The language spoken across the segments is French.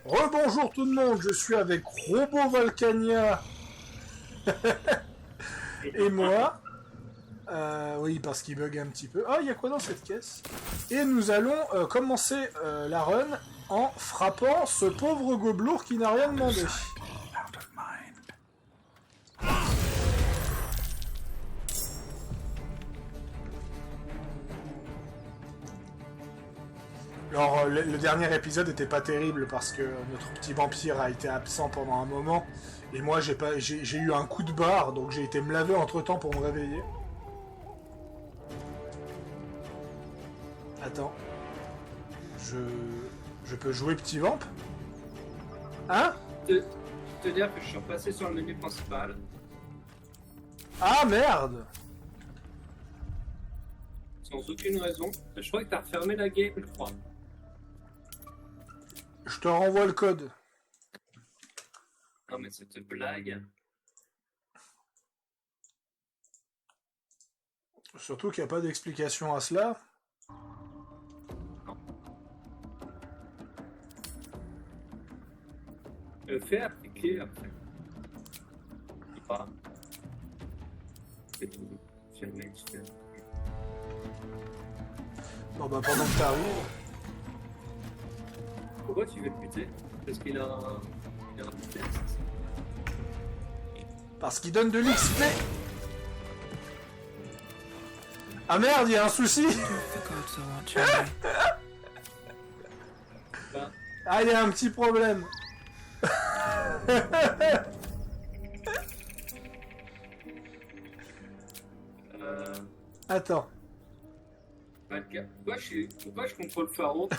Rebonjour tout le monde, je suis avec Robo Volcania et moi. Oui, parce qu'il bug un petit peu. Ah, il y a quoi dans cette caisse? Et nous allons commencer la run en frappant ce pauvre gobelour qui n'a rien demandé. Alors, le dernier épisode était pas terrible parce que notre petit vampire a été absent pendant un moment. Et moi, j'ai eu un coup de barre, donc j'ai été me laver entre-temps pour me réveiller. Attends. Je peux jouer petit vamp? Hein? Te dire que je suis repassé sur le menu principal. Ah, merde! Sans aucune raison. Je crois que t'as refermé la game, je crois. Je te renvoie le code. Non mais cette blague. Surtout qu'il n'y a pas d'explication à cela. Fais appliquer après. Pas. C'est tout. Fermé, tu fais. Bon bah pendant que t'arrives. Pourquoi tu veux le buter? Parce qu'il a un test. Parce qu'il donne de l'XP. Ah merde, il y a un souci. Ah, il y a un petit problème. Attends. Pourquoi je contrôle Pharaon?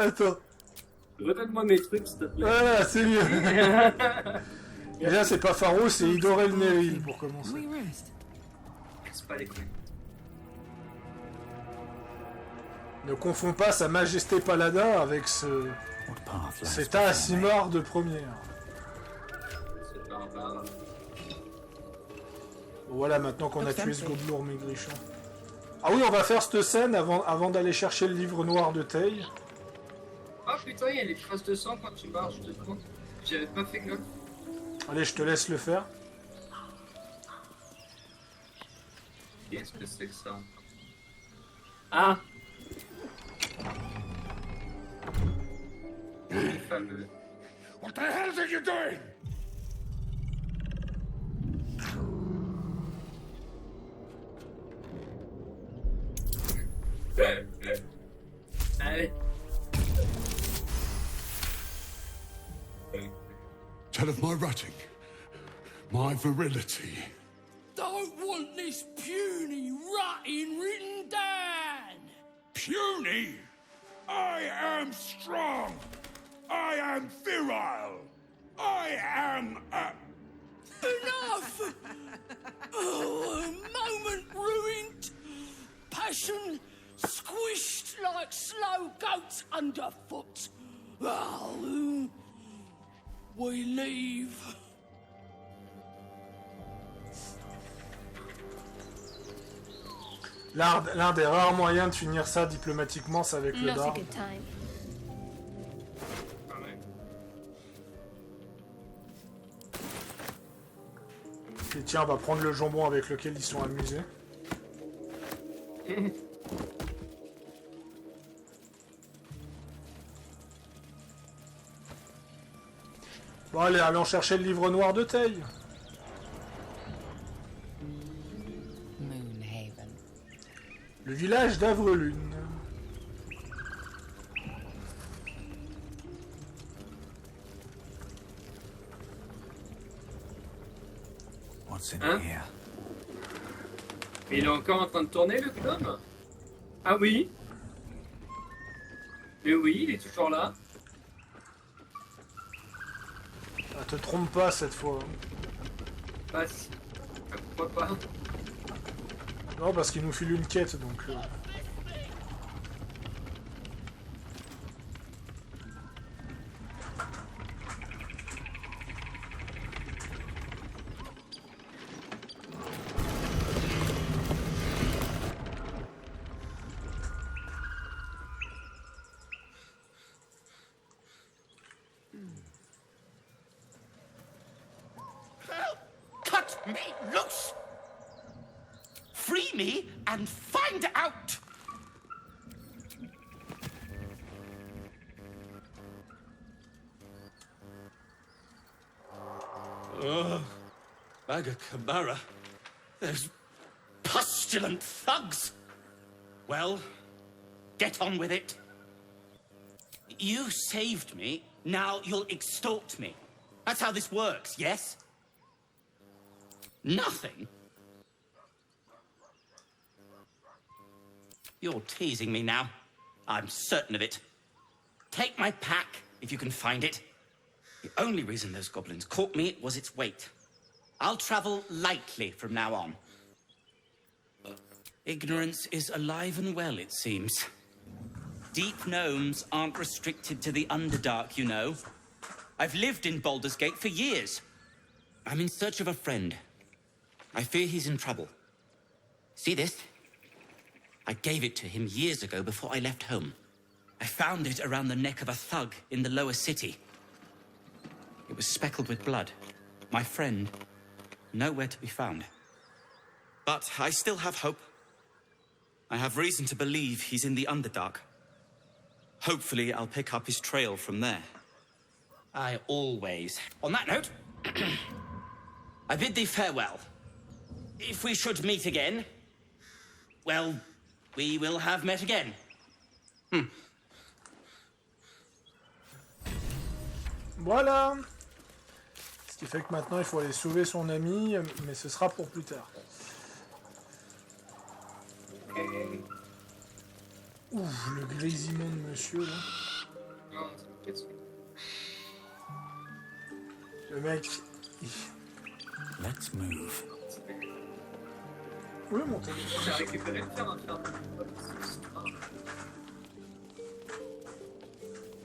Attends. Redonne-moi mes trucs, s'il te plaît. Voilà, c'est mieux. Déjà, c'est pas Pharaon, c'est Idorel Neril pour commencer. C'est pas les couilles. Ne confonds pas sa majesté paladin avec cet Asimar de première. C'est barbare. Voilà, maintenant qu'on a tué ce gobelour maigrichon. Ah oui, on va faire cette scène avant d'aller chercher le livre noir de Tay. Oh putain, il y a les traces de sang quand tu marches, je te compte. J'avais pas fait gaffe. Allez, je te laisse le faire. Qu'est-ce que c'est que ça? Ah! Le fameux. What the hell are you doing? Allez. Tell of my rutting, my virility. Don't want this puny rutting written down. Puny? I am strong. I am virile. I am a... Enough! Oh, a moment ruined. Passion squished like slow goats underfoot. Oh, we leave. L'un des rares moyens de finir ça diplomatiquement, c'est avec le barde. Et tiens, on va prendre le jambon avec lequel ils sont amusés. Bon allez, allons chercher le livre noir de Tay. Moonhaven. Le village d'Avrelune. What's in Hein? here? Il est encore en train de tourner, le clone? Ah oui? Mais oui, il est toujours là. Ah, te trompe pas cette fois. Bah si. Pourquoi pas? Non, parce qu'il nous file une quête, donc... me and find out! Bagakamara. Those pustulant thugs. Well, get on with it. You saved me, now you'll extort me. That's how this works, yes? Nothing? You're teasing me now. I'm certain of it. Take my pack, if you can find it. The only reason those goblins caught me was its weight. I'll travel lightly from now on. Ignorance is alive and well, it seems. Deep gnomes aren't restricted to the Underdark, you know. I've lived in Baldur's Gate for years. I'm in search of a friend. I fear he's in trouble. See this? I gave it to him years ago before I left home. I found it around the neck of a thug in the lower city. It was speckled with blood. My friend, nowhere to be found. But I still have hope. I have reason to believe he's in the Underdark. Hopefully, I'll pick up his trail from there. I always. On that note, I bid thee farewell. If we should meet again, well, we will have met again. Voilà. Ce qui fait que maintenant, il faut aller sauver son ami, mais ce sera pour plus tard. Ok. Ouf, le grésillement de monsieur, là. Non, c'est pas possible. Le mec... Let's move. Oui, mon téléphone. J'ai récupéré le fer, hein,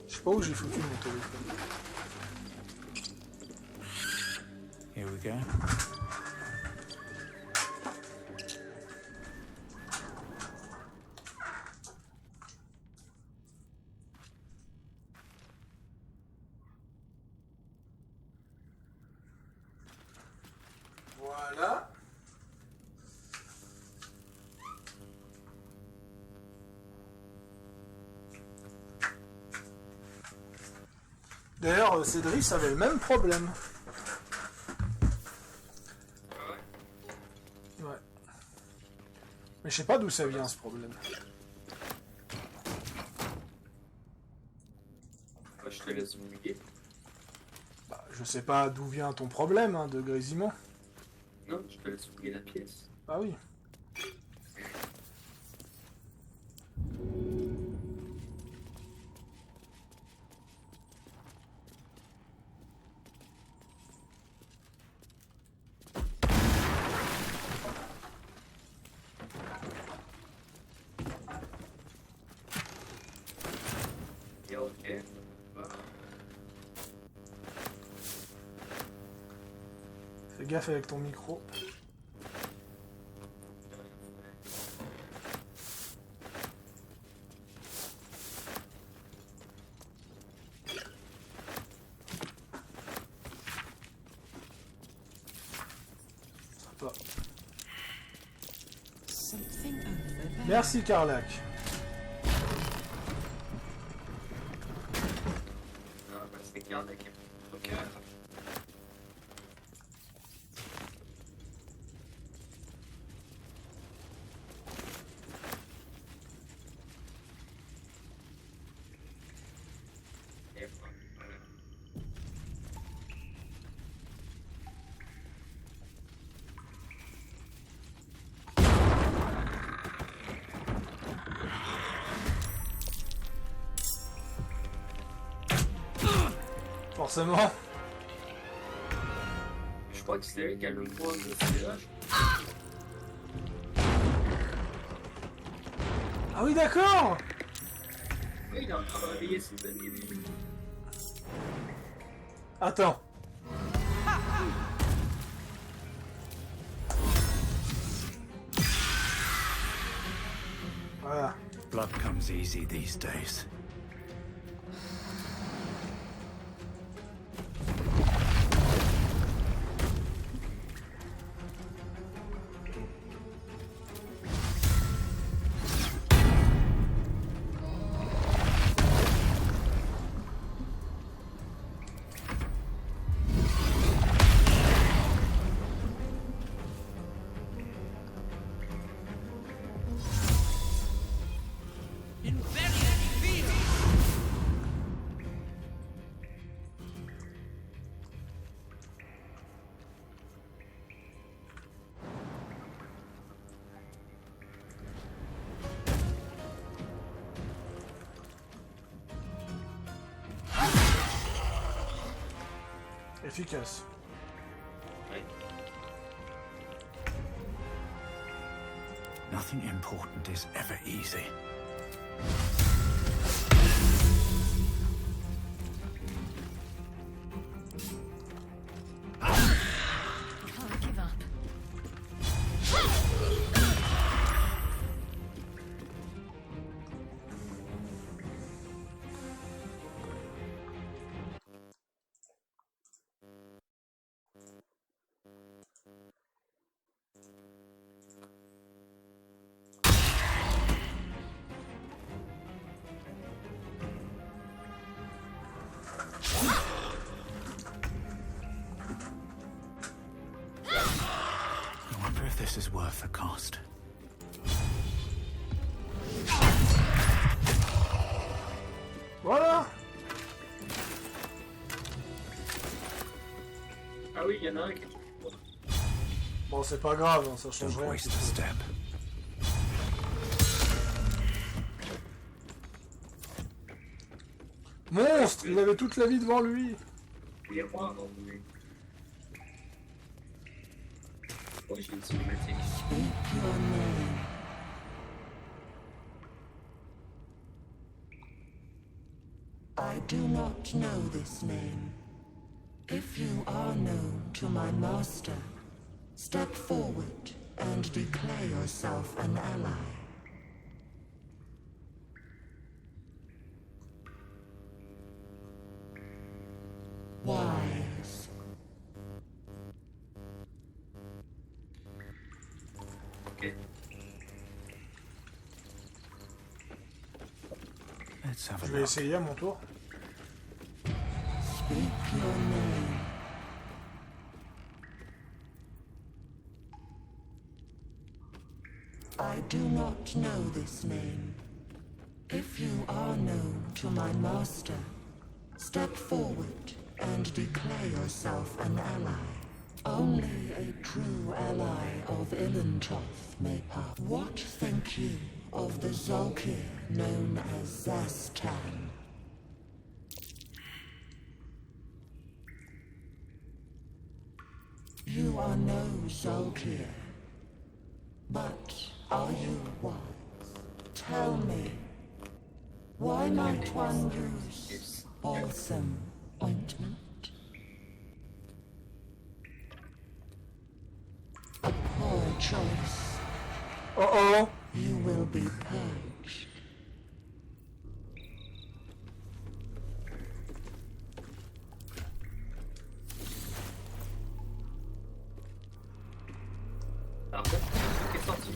Je sais pas où j'ai foutu mon téléphone. Here we go. Voilà. D'ailleurs, Cédric avait le même problème. Ouais. Mais je sais pas d'où ça vient ce problème. Je te laisse oublier. Bah, je sais pas d'où vient ton problème hein, de grésillement. Non, je te laisse oublier la pièce. Ah oui. Et ok. Voilà. Fais gaffe avec ton micro. Sympa. Merci Carlac. Ah, bah, c'est Gardac. Ok. Et voilà. Forcément. Je crois que c'est elle qui a le moins de CH. Ah oui d'accord. Oui, il est en train de réveiller ses amis. Attends. Voilà. Blood comes easy these days. Efficace. Ouais. Nothing important is ever easy. Can't give up. I wonder if this is worth the cost. Voilà. Ah oui, il y en a un qui est... Bon, c'est pas grave, hein, ça change Don't rien. waste a step. Monstre, il avait toute la vie devant lui. Il est roi dans le... Oh, j'ai une cinématique. I do not know this name. If you are known to my master, step forward and declare yourself an ally. Wise. Ok. Let's have a Je vais look. essayer à mon tour. Speak your name. I do not know this name. If you are known to my master, step forward and declare yourself an ally. Only a true ally of Ilintoth may pass. What think you of the Zolkir known as Zastan? You are no Zolkir, but are you wise? Tell me, why might one use balsam ointment? A poor choice. Oh oh. You will be purged. Alors, c'est ce qui est sorti.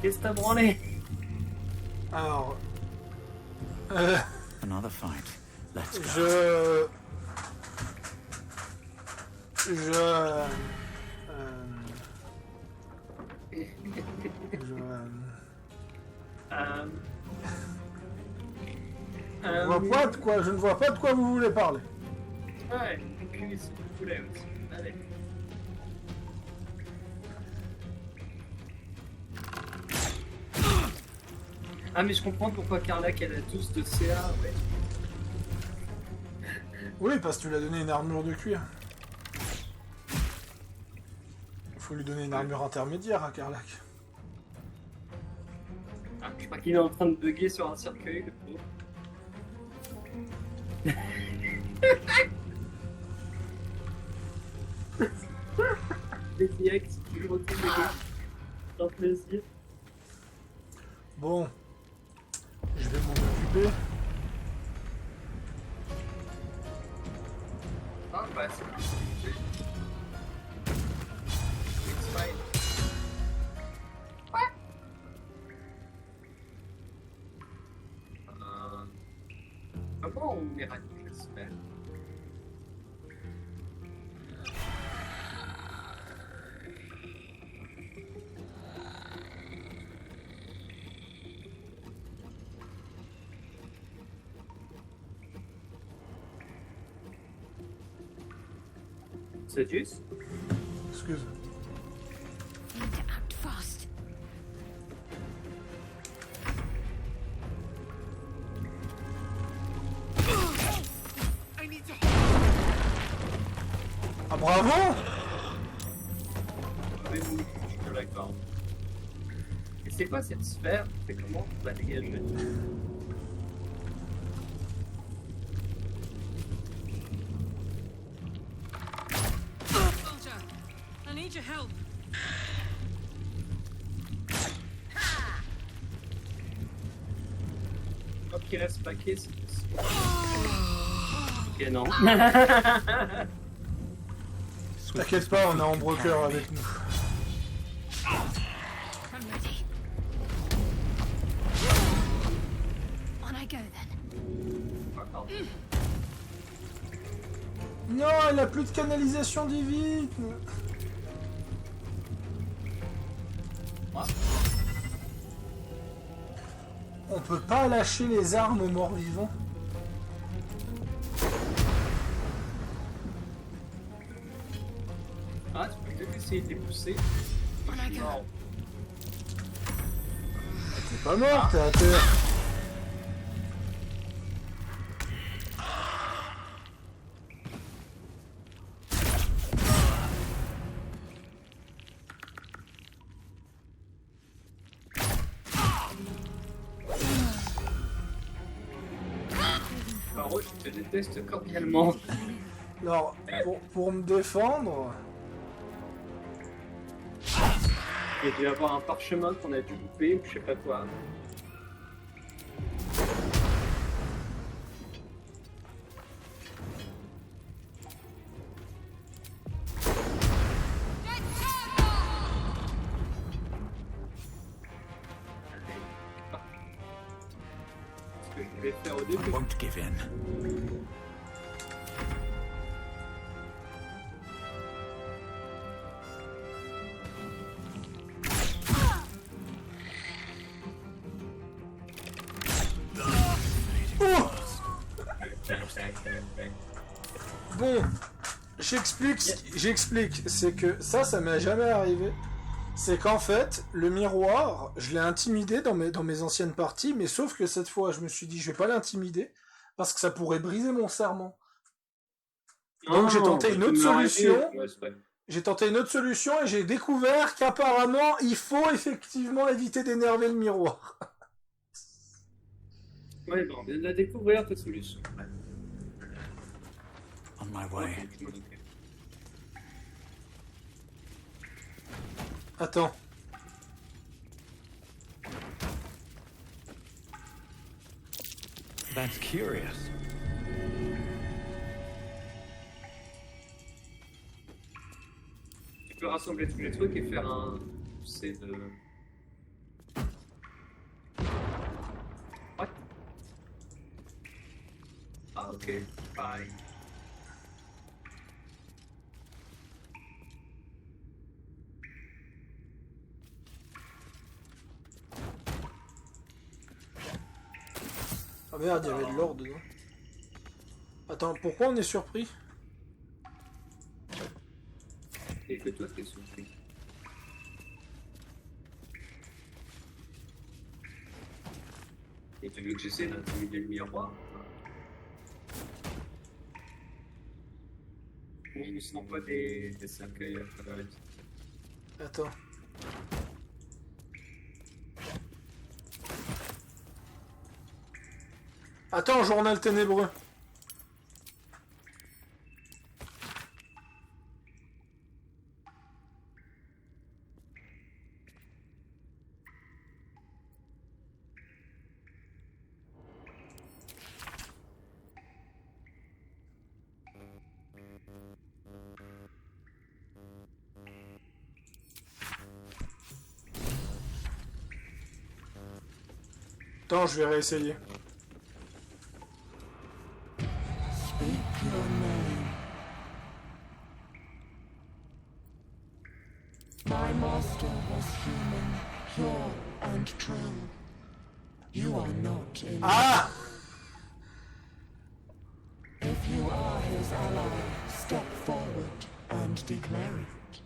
Qu'est-ce que t'as branlé? Alors. Another fight. Let's go. Je. Je ne vois pas de quoi vous voulez parler. Ouais, puis si vous voulez aussi. Allez. Ah mais je comprends pourquoi Carlac elle a tous de CA, ouais. Oui, parce que tu lui as donné une armure de cuir. Il faut lui donner une armure intermédiaire à Carlac. Ah, je crois qu'il est en train de bugger sur un cercueil, le pauvre. Les directs, je retrouve les gars. C'est un plaisir. Bon. Je vais m'en occuper. Ah bah c'est It's fine. What? Comment on éradique le spell? Sedus. Excuse. Need to act fast. Ah bravo! Oui, oui, je te l'accorde. Et c'est quoi cette sphère? C'est comment on va dégager? Soldier, I need your help. Hop, qu'il reste paquet, c'est possible. Ok, non. T'inquiète pas, on a Ambroker avec nous. I'm ready. On I go then. Attends. Non, elle a plus de canalisation divine. On peut pas lâcher les armes aux morts vivants. Ah, tu peux peut-être essayer de les pousser. On I go. Non. T'es pas mort, t'es à terre. Paro, je te déteste cordialement. Alors, pour me défendre, Il y a dû avoir un parchemin qu'on a dû louper ou je sais pas quoi. Ce que je voulais faire au I début. won't give in. bon, j'explique, c'est que ça m'est jamais arrivé. C'est qu'en fait, le miroir, je l'ai intimidé dans mes anciennes parties, mais sauf que cette fois, je me suis dit, je vais pas l'intimider, parce que ça pourrait briser mon serment. Donc j'ai tenté une autre solution. Ouais, c'est vrai. J'ai tenté une autre solution et j'ai découvert qu'apparemment, il faut effectivement éviter d'énerver le miroir. Ouais, bon, on vient de la découvrir, ta solution. Ouais. On my way. Je m'en occupe. Attends. That's curious. Tu peux rassembler tous les trucs et faire un... C'est de... What? Ah, ok. Pareil. Ah merde, il y avait de l'or dedans. Attends, pourquoi on est surpris? Et que toi, t'es surpris. Et tu veux que j'essaie d'intimider le miroir? Ou ils ne sont pas des cercueils à travers les... Attends. Attends, journal ténébreux. Attends, je vais réessayer. Speak your name. My master was human, pure and true. You are not in. Ah! If you are his ally, step forward and and declare it.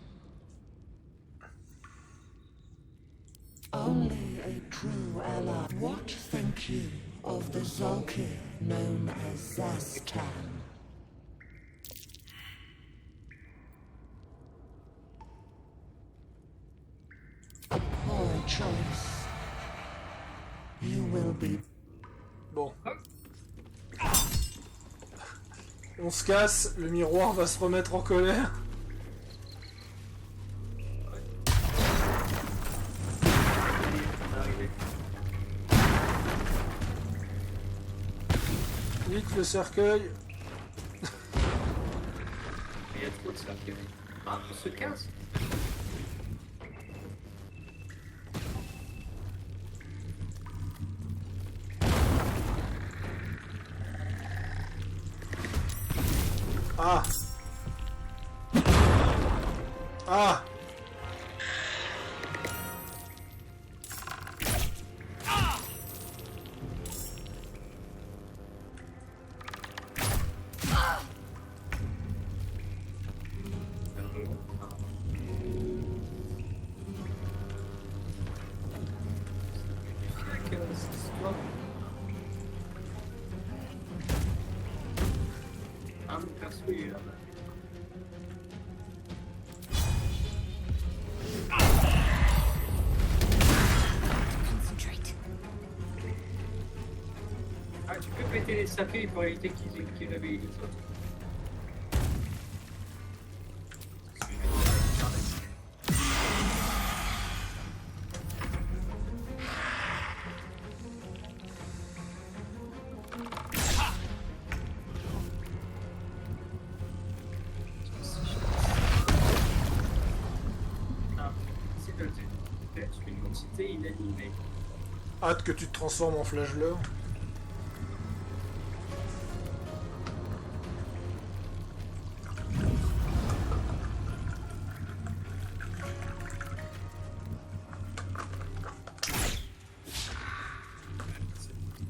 Only a true ally. What think you of the Zolkir known as Zastan? A poor choice. You will be. Bon. On se casse, le miroir va se remettre en colère. Vite le cercueil. Il y a trop de cercueils. Ah, on se casse. Ah. Ah. Ah, mon perso, il est là-bas. Concentrate. Ah, tu peux péter les cercueils pour éviter qu'ils réveillent les autres. Ah, c'est une entité inanimée. Hâte que tu te transformes en flageleur.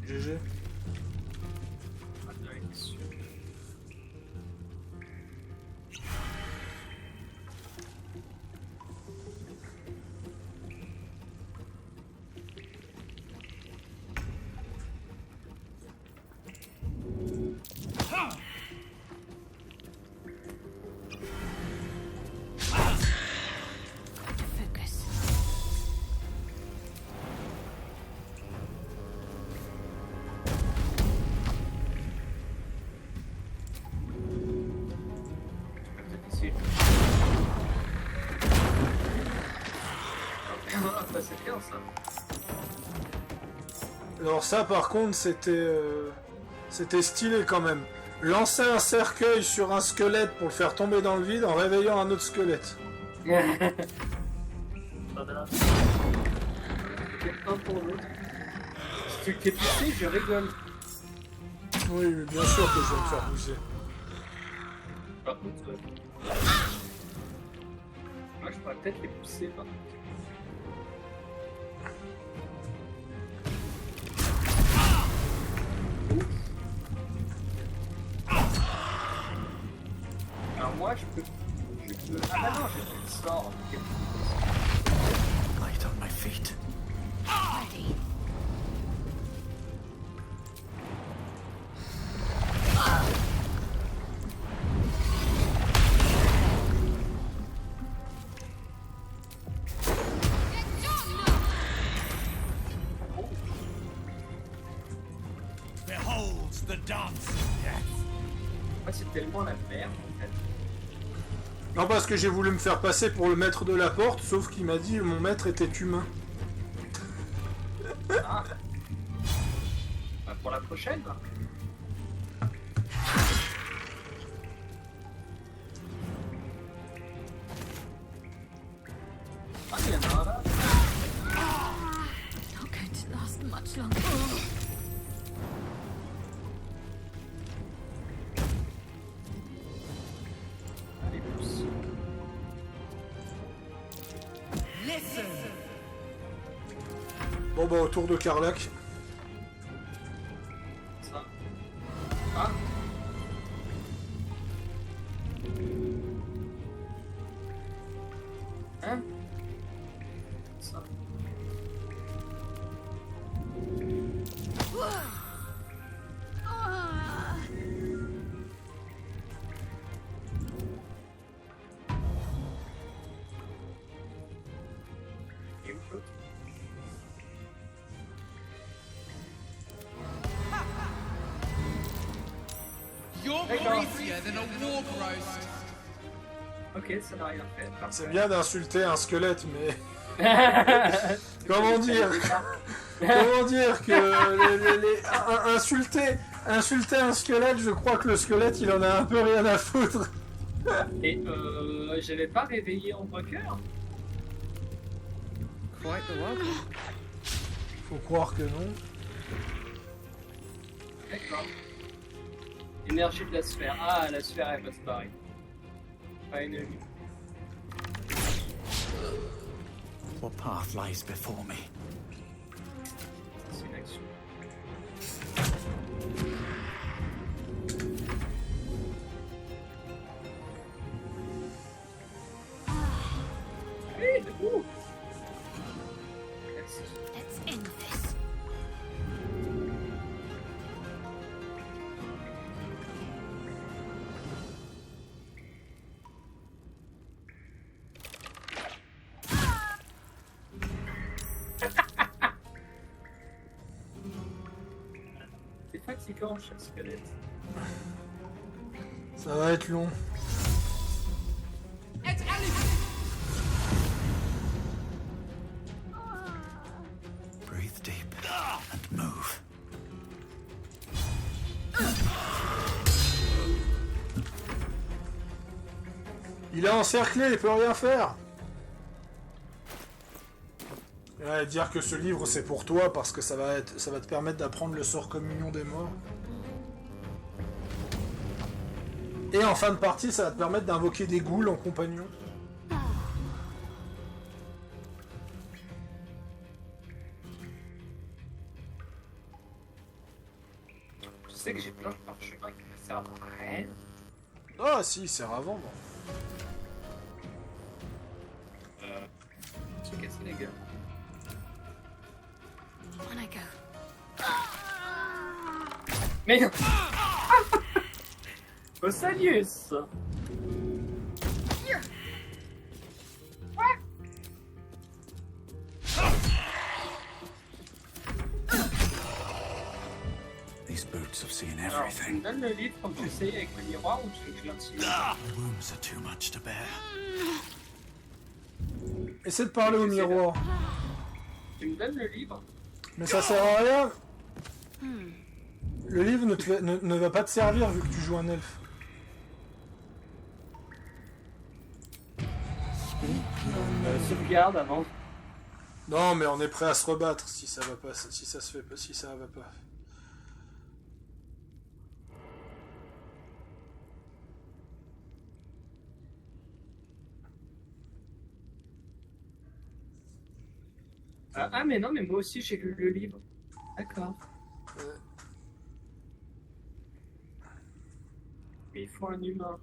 GG. Ah, non, il est sûr. Focus. Ici. Ah, bah, c'est bien ça. Alors ça par contre c'était stylé quand même. Lancer un cercueil sur un squelette pour le faire tomber dans le vide en réveillant un autre squelette. Voilà. Un pour l'autre. Si tu t'es poussé, je rigole. Oui, mais bien sûr que je vais me faire pousser. Par contre, moi je pourrais peut-être les pousser par contre. Alors moi je peux... Ah bah non, j'ai plus de sort. Light on my feet. Ready. Behold the dance of death. Moi c'est tellement la merde en fait. Non, parce que j'ai voulu me faire passer pour le maître de la porte, sauf qu'il m'a dit mon maître était humain. Ah. Bah, pour la prochaine. Ah, il y en a un là. Not going to last much longer. Allez, pousse. Bon bah autour de Carlac. Ça. Ah. ça. Et où l'autre? You're greasier than a warp roast. Ok, ça n'a rien fait. C'est bien d'insulter un squelette, mais... Comment dire que insulter un squelette, je crois que le squelette, il en a un peu rien à foutre. Et j'avais pas réveillé en cœur. Quite the welcome. Faut croire que non. D'accord. Énergie de la sphère. Ah, la sphère elle va se barrer. Pas une ennemie. What path lies before me? C'est une action. Hey, ouh. Merci. Let's end this. C'est fatigant, chaque squelette. Ça va être long. Breathe deep and move. Il est encerclé, il peut rien faire. Ouais, dire que ce livre c'est pour toi parce que ça va te permettre d'apprendre le sort communion des morts. Et en fin de partie, ça va te permettre d'invoquer des ghouls en compagnon. Je sais que j'ai plein de parchemins qui me servent à rien. Ah si, c'est à vendre. Se casser la gueule. On I go. Mais non. Osalius. These boots have seen Alors, tu me everything. donnes le livre comme tu sais avec le miroir ou tu veux que je l'intimide? My wounds are too much to bear. Essaie de parler au miroir. Tu me donnes le livre? Mais ça sert à rien. Le livre ne va pas te servir vu que tu joues un elfe. Sauvegarde avant. Non, mais on est prêt à se rebattre si ça va pas, si ça se fait pas, si ça va pas. Ah mais non, mais moi aussi j'ai lu le livre. D'accord. Mais il faut un humain.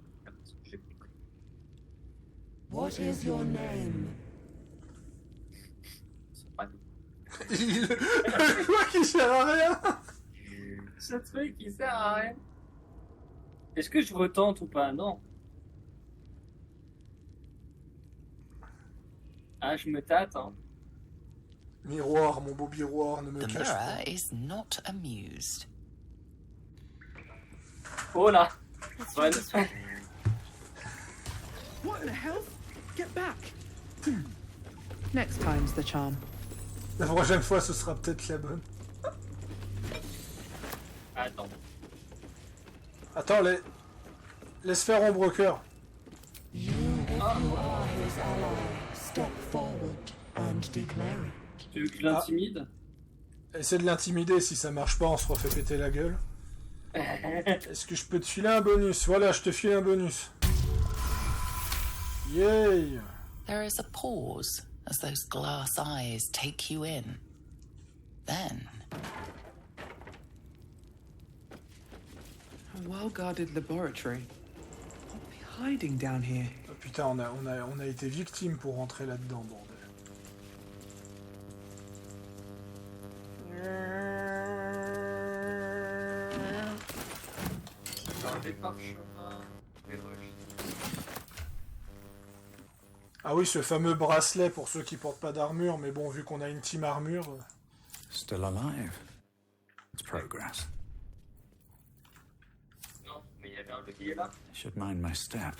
J'ai compris. What is your name? C'est pas Le quoi qui sert à rien. ce truc qui sert à rien. Est-ce que je retente ou pas? Non. Ah, je me tâte, hein. Miroir, mon beau miroir, ne me The cache mirror pas. is not amused. Oh là. Ouais, What the hell? Get back! Next time's the charm. La prochaine fois, ce sera peut-être la bonne. Attends. Attends, laisse faire ombre cœur. You, if you are his ally, step forward and declare it. Tu veux que je l'intimide? Essaie de l'intimider, si ça marche pas, on se refait péter la gueule. Est-ce que je peux te filer un bonus? Voilà, je te file un bonus. Yay! There is a pause as those glass eyes take you in. Then, A well-guarded laboratory. What be hiding down here? Oh, putain, on a été victime pour rentrer là-dedans, bordel. les parchemins, les registres. Ah oui, ce fameux bracelet pour ceux qui portent pas d'armure, mais bon, vu qu'on a une team armure... Still alive. It's progress. Non, mais il y avait un levier là. I should mind my step.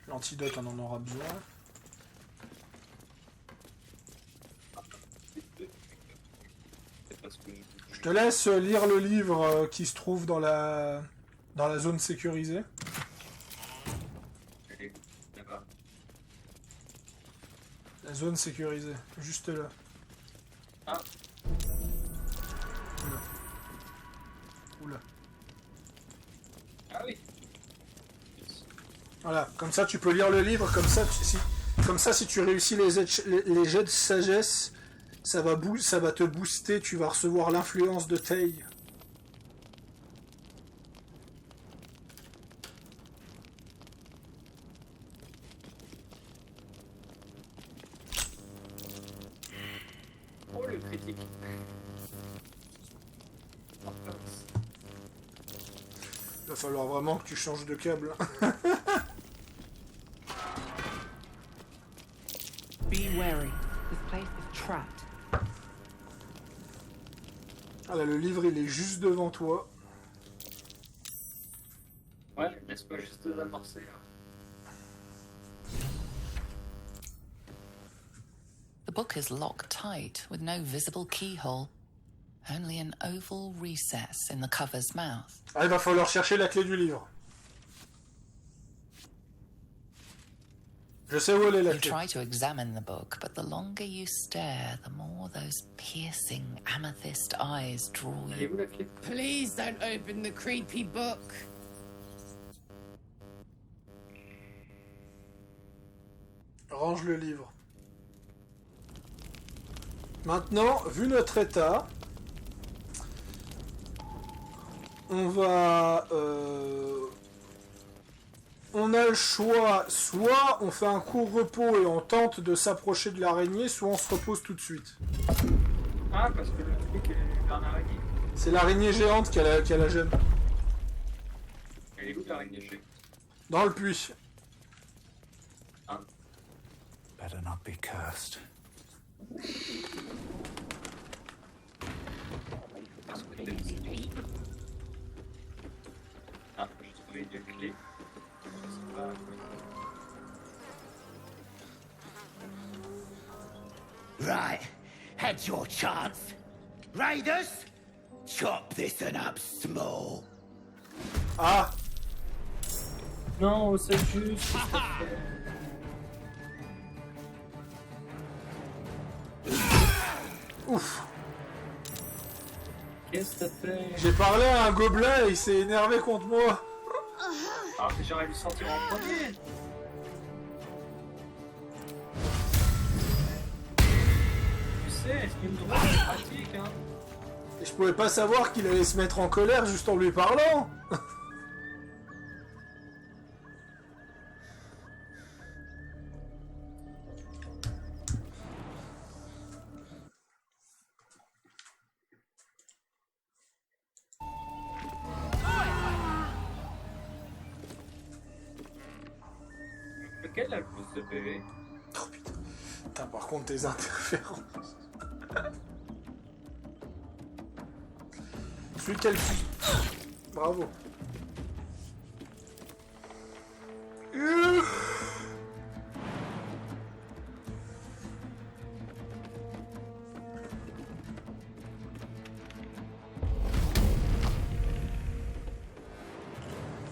L'antidote, on en aura besoin. C'est pas ce que... Je te laisse lire le livre qui se trouve dans la zone sécurisée. Allez, là-bas. La zone sécurisée, juste là. Ah, Oula. Oula. ah oui. Voilà, comme ça tu peux lire le livre, comme ça si tu réussis les jets de sagesse, ça va te booster, tu vas recevoir l'influence de Tay. Oh, le critique. Il va falloir vraiment que tu changes de câble. Be wary. This place is trapped. Ah là, le livre il est juste devant toi. Ouais, laisse-moi juste l'amorcer. The book is locked tight with no visible keyhole. Only an oval recess in the cover's mouth. Ah, il va falloir chercher la clé du livre. Je sais où elle est la You clé. try to examine the book, but the longer you stare, the more those piercing amethyst eyes draw Elle est you. où la clé? Please don't open the creepy book. Range le livre. Maintenant, vu notre état, on va... on a le choix, soit on fait un court repos et on tente de s'approcher de l'araignée, soit on se repose tout de suite. Ah, parce que le truc est vers l'araignée. C'est l'araignée géante qui a la gemme. Elle est où l'araignée géante? Dans le puits. Ah, Better not be cursed. parce que c'est... Ah, j'ai trouvé une clé. Je sais pas. Right, had your chance. Raiders, chop this one up small. Ah! Non, c'est juste... Ouf! Qu'est-ce que t'as fait? J'ai parlé à un gobelin et il s'est énervé contre moi. Ah, mais j'aurais dû sortir en premier. Tu sais, est-ce qu'il me droit c'est pratique, hein? Et je pouvais pas savoir qu'il allait se mettre en colère juste en lui parlant. Lequel a le plus de PV? Oh putain. Putain, par contre, tes interférences. Celui de quel... Bravo.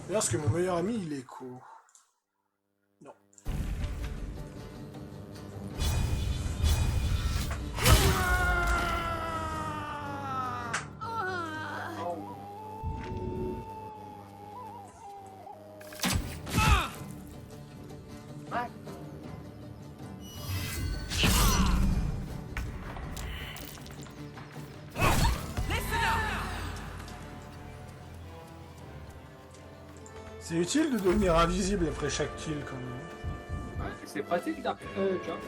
D'ailleurs, parce que mon meilleur ami, il est écho. Non. C'est utile de devenir invisible après chaque kill quand même. Ouais, c'est pratique, Dark Jump.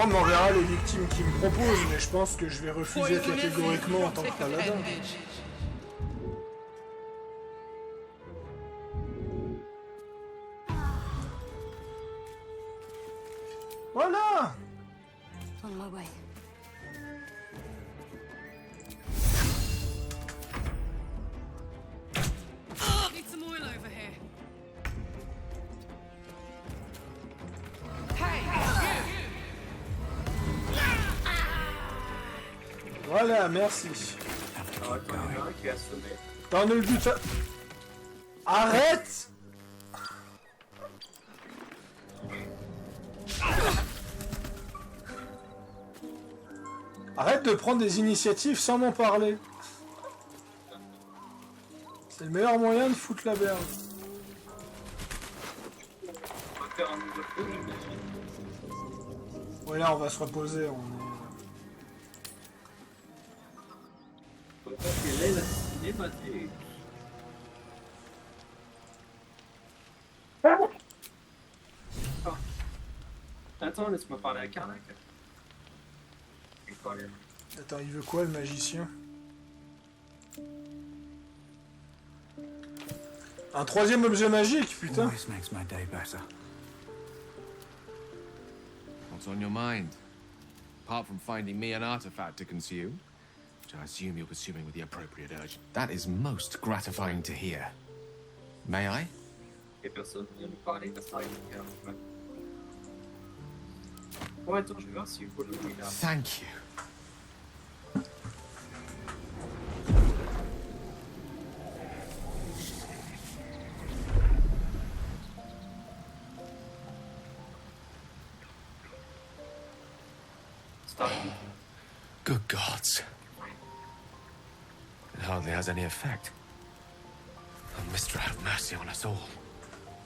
Bon, on verra les victimes qui me proposent, mais je pense que je vais refuser catégoriquement en tant que paladin. Voilà! On my way. Need some oil over here. Voilà, merci. Ah, attends, il y en a un qui est assommé. Dans le but... Arrête! Arrête de prendre des initiatives sans m'en parler. C'est le meilleur moyen de foutre la merde. On va faire un nouveau feu, j'imagine. Ouais, là, on va se reposer. Faut pas qu'elle ait la cinématique. Ah. Attends, laisse-moi parler à Karnak. Attends, il veut quoi, le magicien? Un troisième objet magique, putain. Always makes my day better. What's on your mind? Apart from finding me an artifact to consume, which I assume you're pursuing with the appropriate urge. That is most gratifying to hear. May I? Et personne vient me parler, ça sera une. Bon, attends, je vais voir s'il faut le bruit là. Thank you. Good gods. It hardly has any effect. Oh, Mister, have mercy on us all.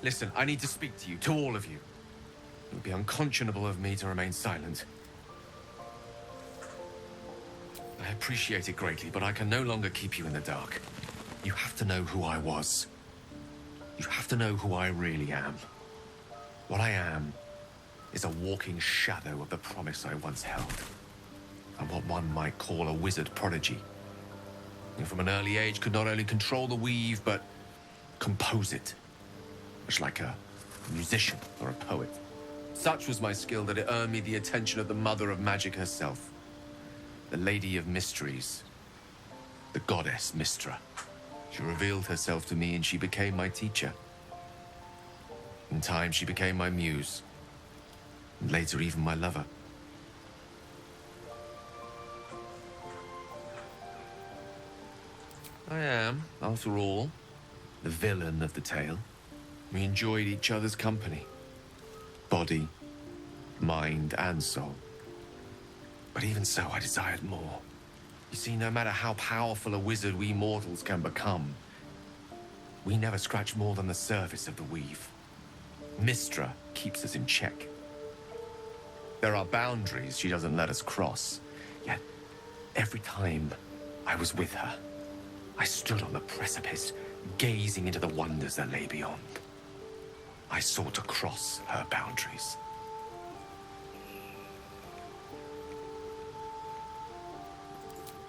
Listen, I need to speak to you, to all of you. It would be unconscionable of me to remain silent. I appreciate it greatly, but I can no longer keep you in the dark. You have to know who I was. You have to know who I really am. What I am is a walking shadow of the promise I once held. I'm what one might call a wizard prodigy. And from an early age could not only control the weave, but compose it. Much like a musician or a poet. Such was my skill that it earned me the attention of the mother of magic herself. The Lady of Mysteries. The goddess Mystra. She revealed herself to me and she became my teacher. In time she became my muse. And later even my lover. I am, after all, the villain of the tale. We enjoyed each other's company. Body, mind, and soul. But even so, I desired more. You see, no matter how powerful a wizard we mortals can become, we never scratch more than the surface of the weave. Mystra keeps us in check. There are boundaries she doesn't let us cross. Yet, every time I was with her, I stood on the precipice, gazing into the wonders that lay beyond. I sought to cross her boundaries.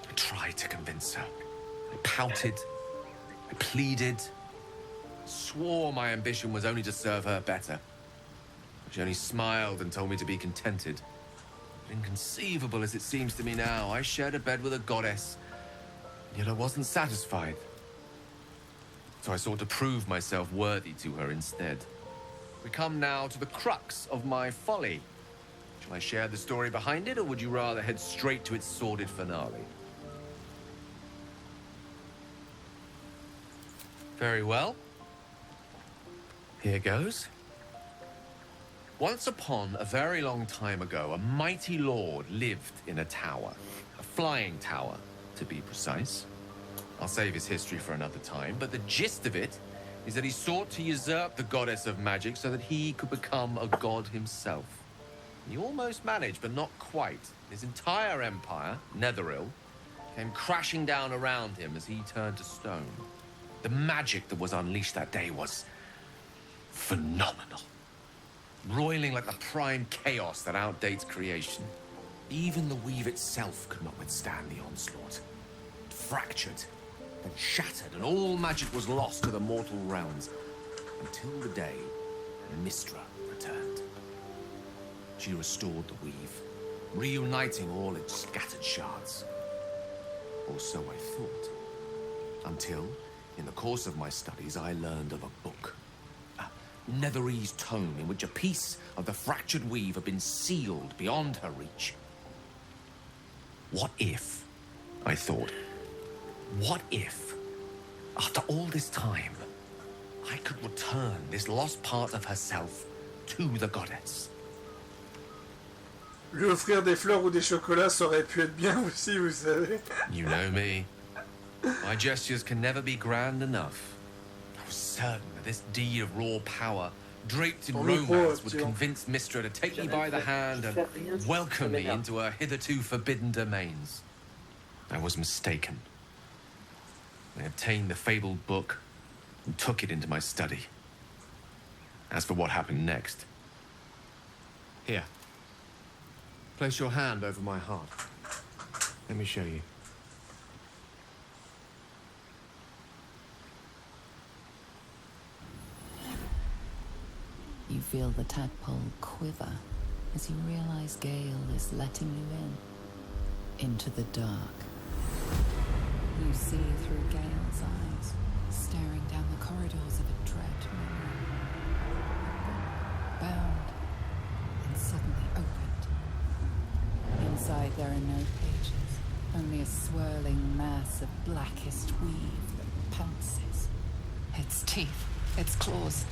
I tried to convince her. I pouted. I pleaded. Swore my ambition was only to serve her better. She only smiled and told me to be contented. Inconceivable as it seems to me now, I shared a bed with a goddess. Yet I wasn't satisfied. So I sought to prove myself worthy to her instead. We come now to the crux of my folly. Shall I share the story behind it, or would you rather head straight to its sordid finale? Very well. Here goes. Once upon a very long time ago, a mighty lord lived in a tower. A flying tower, to be precise. I'll save his history for another time, but the gist of it is that he sought to usurp the goddess of magic so that he could become a god himself. He almost managed, but not quite. His entire empire, Netheril, came crashing down around him as he turned to stone. The magic that was unleashed that day was phenomenal. roiling like the prime chaos that outdates creation. Even the weave itself could not withstand the onslaught. It fractured, then shattered, and all magic was lost to the mortal realms, until the day Mystra returned. She restored the weave, reuniting all its scattered shards. Or so I thought. Until, in the course of my studies, I learned of a book. A Netherese tome in which a piece of the fractured weave had been sealed beyond her reach. What if, I thought, what if, after all this time, I could return this lost part of herself to the goddess? Lui offrir des fleurs ou des chocolats, ça aurait pu être bien aussi, vous savez. You know me. My gestures can never be grand enough. I was certain that this deed of raw power, draped in romance, would convince Mystra to take me by the hand and welcome me into her hitherto forbidden domains. I was mistaken. I obtained the fabled book and took it into my study. As for what happened next... Here. Place your hand over my heart. Let me show you. You feel the tadpole quiver as you realize Gale is letting you in, into the dark. You see through Gale's eyes, staring down the corridors of a dread memory. Bound and suddenly opened. Inside there are no pages, only a swirling mass of blackest weave that pounces. Its teeth, its claws,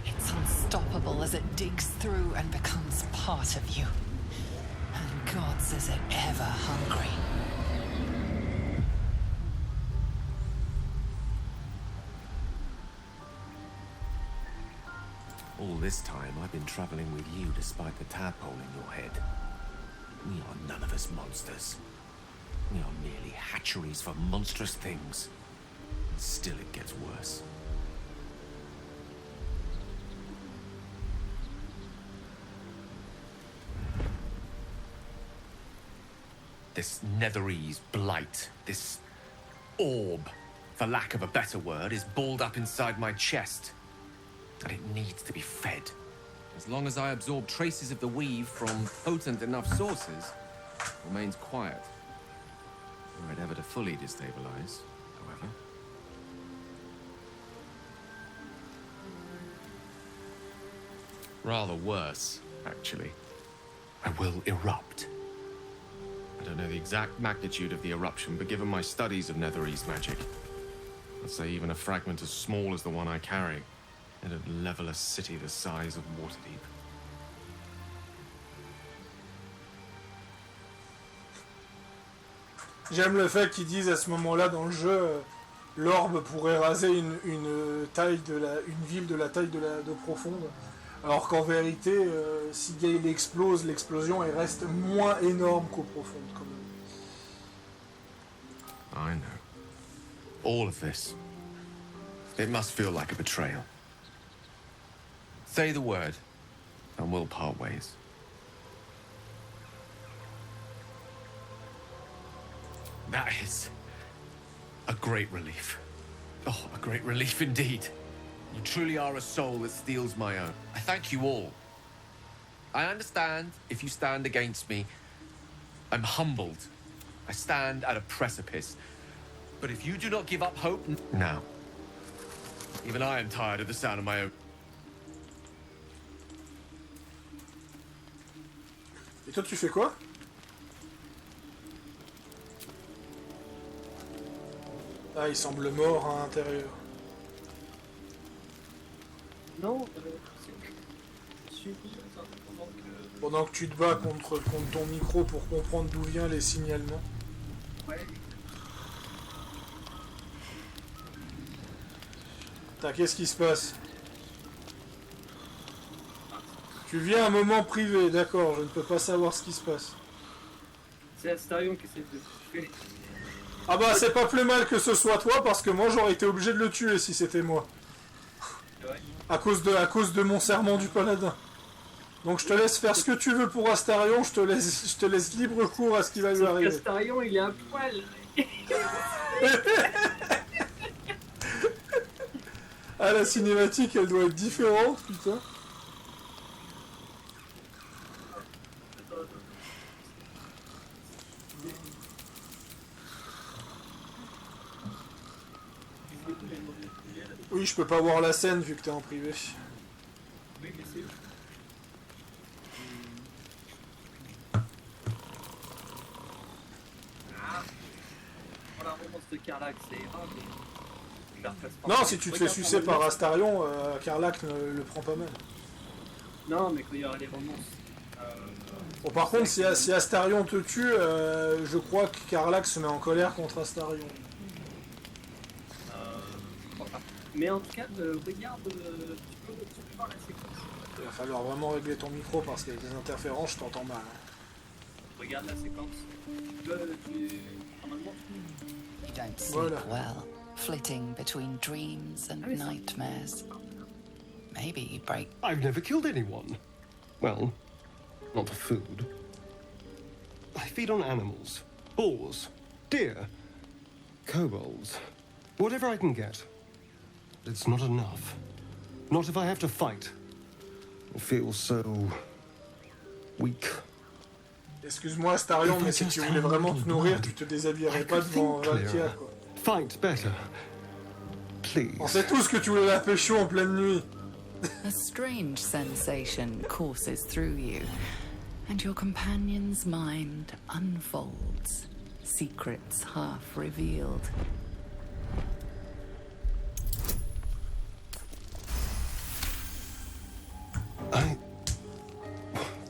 it's unstoppable as it digs through and becomes part of you. And gods, is it ever hungry. All this time, I've been traveling with you despite the tadpole in your head. We are none of us monsters. We are merely hatcheries for monstrous things. And still it gets worse. This Netherese blight, this orb, for lack of a better word, is balled up inside my chest. And it needs to be fed. As long as I absorb traces of the weave from potent enough sources, it remains quiet. Were it ever to fully destabilize, however. Rather worse, actually. I will erupt. I don't know the exact magnitude of the eruption, but given my studies of Netherese magic, I'd say even a fragment as small as the one I carry, it'd level a city the size of Waterdeep. J'aime le fait qu'ils disent à ce moment-là dans le jeu, l'orbe pourrait raser une ville de la taille de profonde. Alors qu'en vérité, si Gale explose, l'explosion elle reste moins énorme qu'au profonde quand même. I know. All of this. It must feel like a betrayal. Say the word, and we'll part ways. That is a great relief. Oh, a great relief indeed. You truly are a soul that steals my own. I thank you all. I understand if you stand against me. I'm humbled. I stand at a precipice. But if you do not give up hope... Now, even I am tired of the sound of my own... Et toi, tu fais quoi? Ah, il semble mort à l'intérieur. Non, pendant que tu te bats contre ton micro pour comprendre d'où viennent les signalements. Ouais. Qu'est-ce qui se passe? Tu viens à un moment privé, d'accord, je ne peux pas savoir ce qui se passe. C'est Astarion qui essaie de tuer. Ah bah c'est pas plus mal que ce soit toi parce que moi j'aurais été obligé de le tuer si c'était moi. Ouais. À cause de mon serment du paladin. Donc je te laisse faire ce que tu veux pour Astarion, je te laisse libre cours à ce qui va lui arriver. Astarion, il est un poil. Ah, la cinématique, elle doit être différente, putain. Oui, je peux pas voir la scène vu que t'es en privé. Oui, mais c'est... Voilà, un moment de Carlac, c'est grave. Non, si tu te fais sucer par Astarion, Carlac le prend pas mal. Non, mais quand il y aura des romances. Bon, par contre, si Astarion te tue, je crois que Carlac se met en colère contre Astarion. Mais en tout cas, regarde, tu peux voir la séquence. Il va falloir vraiment régler ton micro parce qu'il y a des interférences, je t'entends mal. Regarde la séquence. Normalement, You don't sleep well, flitting between dreams and nightmares. Maybe you break. I've never killed anyone. Well, not for food. I feed on animals. Boars, deer, kobolds, whatever I can get. It's not enough. Not if I have to fight. I feel so weak. Excuse-moi Astarion, mais si tu voulais vraiment te nourrir, tu te déshabillerais pas devant Valkia, quoi. Fight better. Please. On sait tous que tu voulais la pécho en pleine nuit. A strange sensation courses through you, and your companion's mind unfolds, secrets half revealed.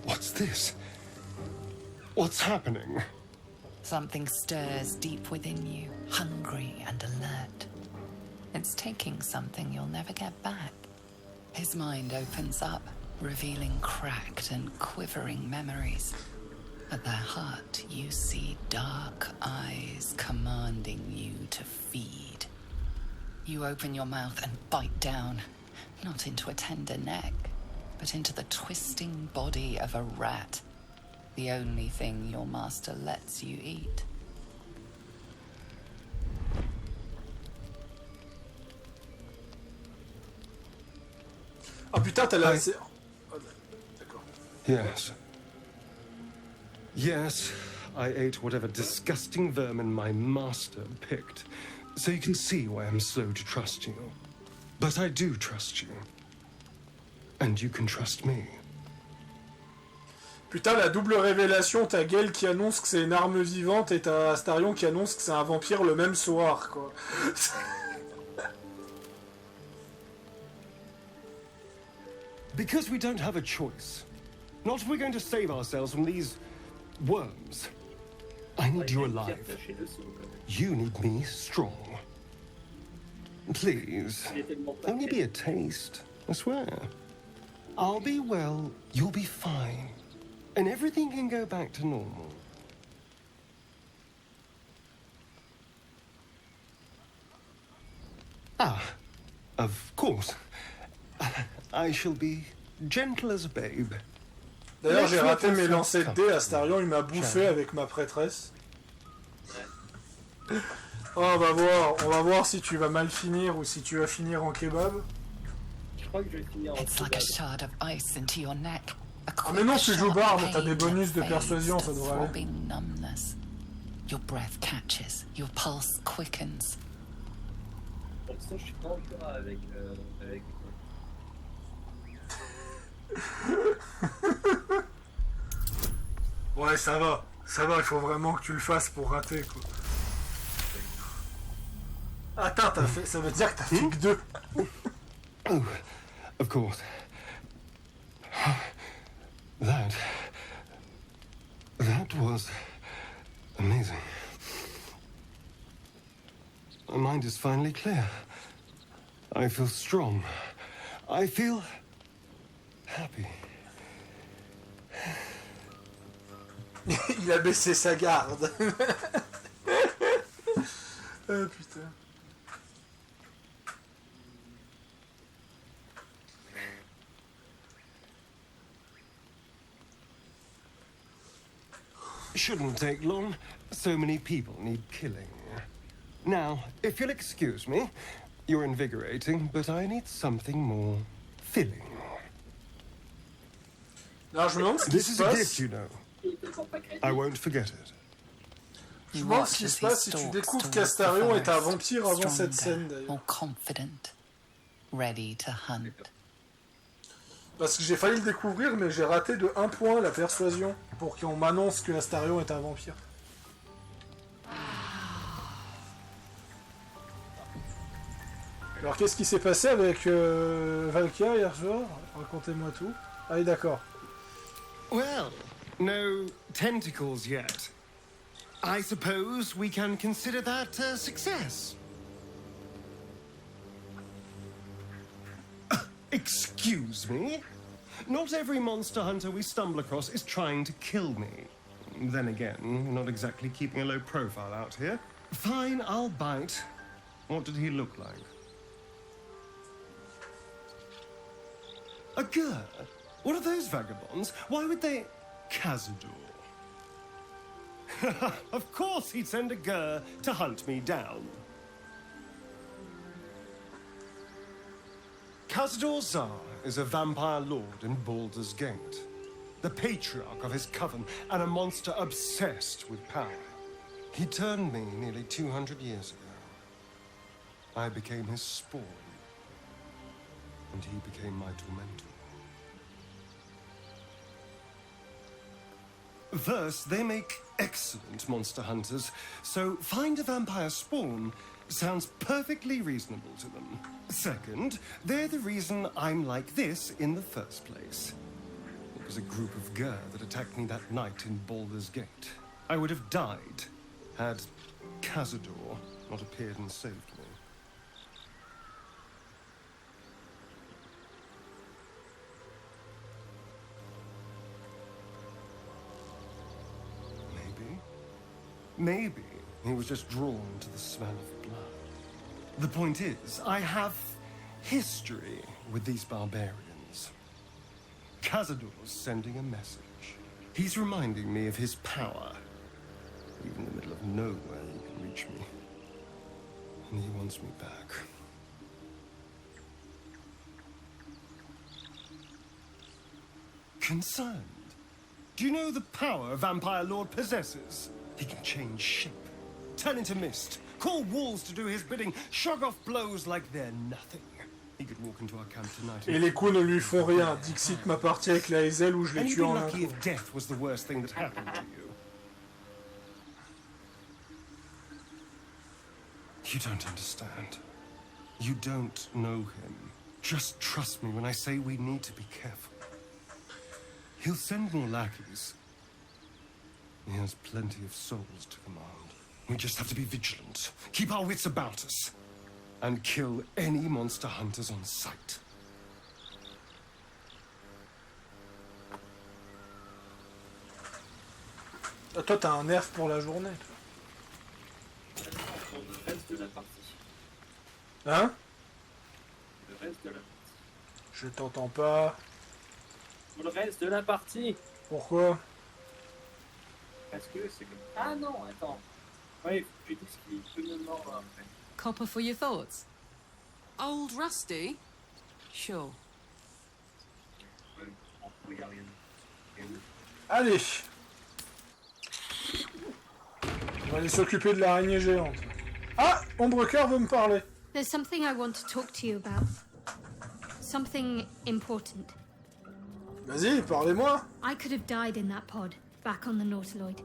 What's this? What's happening? Something stirs deep within you, hungry and alert. It's taking something you'll never get back. His mind opens up, revealing cracked and quivering memories. At their heart, you see dark eyes commanding you to feed. You open your mouth and bite down, not into a tender neck, but into the twisting body of a rat. The only thing your master lets you eat. Ah putain, t'as la... Oh, d'accord. Yes. Yes, I ate whatever disgusting vermin my master picked, so you can see why I'm slow to trust you. But I do trust you. And you can trust me. Putain, la double révélation, t'as Gale qui annonce que c'est une arme vivante et t'as Astarion qui annonce que c'est un vampire le même soir, quoi. Because we don't have a choice. Not if we're going to save ourselves from these worms. I need you alive. You need me strong. Please. Only be a taste, I swear. I'll be well, you'll be fine. And everything can go back to normal. Ah, of course. I shall be gentle as a babe. D'ailleurs, j'ai raté mes lancers de dés. Astarion, il m'a bouffé avec ma prêtresse. Oh, on va voir si tu vas mal finir ou si tu vas finir en kebab. Je crois que je vais finir en It's like a shard of ice into your neck. Ah mais non, tu joues barbe, t'as des bonus de persuasion, ça devrait aller. Numbness. Your breath catches, your pulse quickens. Pour l'instant, je suis pas encore avec... Ouais, ça va, il faut vraiment que tu le fasses pour rater, quoi. Attends, ça veut dire que t'as fait que 2. Oh, of course. That was amazing. My mind is finally clear. I feel strong. I feel happy. Il a baissé sa garde. Oh putain. Shouldn't take long. So many people need killing. Now, if you'll excuse me, you're invigorating, but I need something more filling. Alors je me demande ce qui This se is a passe. gift, you know. I won't forget it. Je me demande ce qui se passe si tu découvres qu'Astarion est un vampire avant cette scène d'ailleurs. More confident, ready to hunt. Parce que j'ai failli le découvrir, mais j'ai raté de 1 point la persuasion pour qu'on m'annonce que Astarion est un vampire. Alors qu'est-ce qui s'est passé avec Valkia hier soir? Racontez-moi tout. Ah oui, d'accord. Well, no tentacles yet. I suppose we can consider that a success. Excuse me? Not every monster hunter we stumble across is trying to kill me. Then again, we're not exactly keeping a low profile out here. Fine, I'll bite. What did he look like? A Gur? What are those vagabonds? Why would they... Cazador. Of course he'd send a Gur to hunt me down. Cazador Zar is a vampire lord in Baldur's Gate. The patriarch of his coven and a monster obsessed with power. He turned me nearly 200 years ago. I became his spawn. And he became my tormentor. First, they make excellent monster hunters, so find a vampire spawn sounds perfectly reasonable to them. Second, they're the reason I'm like this in the first place. It was a group of Gur that attacked me that night in Baldur's Gate. I would have died had Cazador not appeared and saved me. Maybe he was just drawn to the smell of blood. The point is, I have history with these barbarians. Cazador's sending a message. He's reminding me of his power. Even in the middle of nowhere, he can reach me. And he wants me back. Concerned? Do you know the power Vampire Lord possesses? He can change shape, turn into mist, call walls to do his bidding, shrug off blows like they're nothing. He could walk into our camp tonight. Et les coups ne lui font rien. Dixit ma partie avec la Hazel où je l'ai tué en un lucky coup. if death was the worst thing that happened to you. You don't understand. You don't know him. Just trust me when I say we need to be careful. He'll send more lackeys. He has plenty of souls to command. We just have to be vigilant, keep our wits about us, and kill any monster hunters on sight. Ah, toi, t'as un nerf pour la journée. Pour le reste de la partie. Hein? Le reste de la partie. Je t'entends pas. Pour le reste de la partie. Pourquoi? Parce que c'est comme... Ah non, attends. Ouais, je dis ce qui peut me mordre après. Copper for your thoughts? Old Rusty? Sure. Ouais, y a rien. Allez. On va aller s'occuper de l'araignée géante. Ah, Ombrecoeur veut me parler. There's something I want to talk to you about. Something important. Vas-y, parlez-moi. I could have died in that pod, back on the Nautiloid.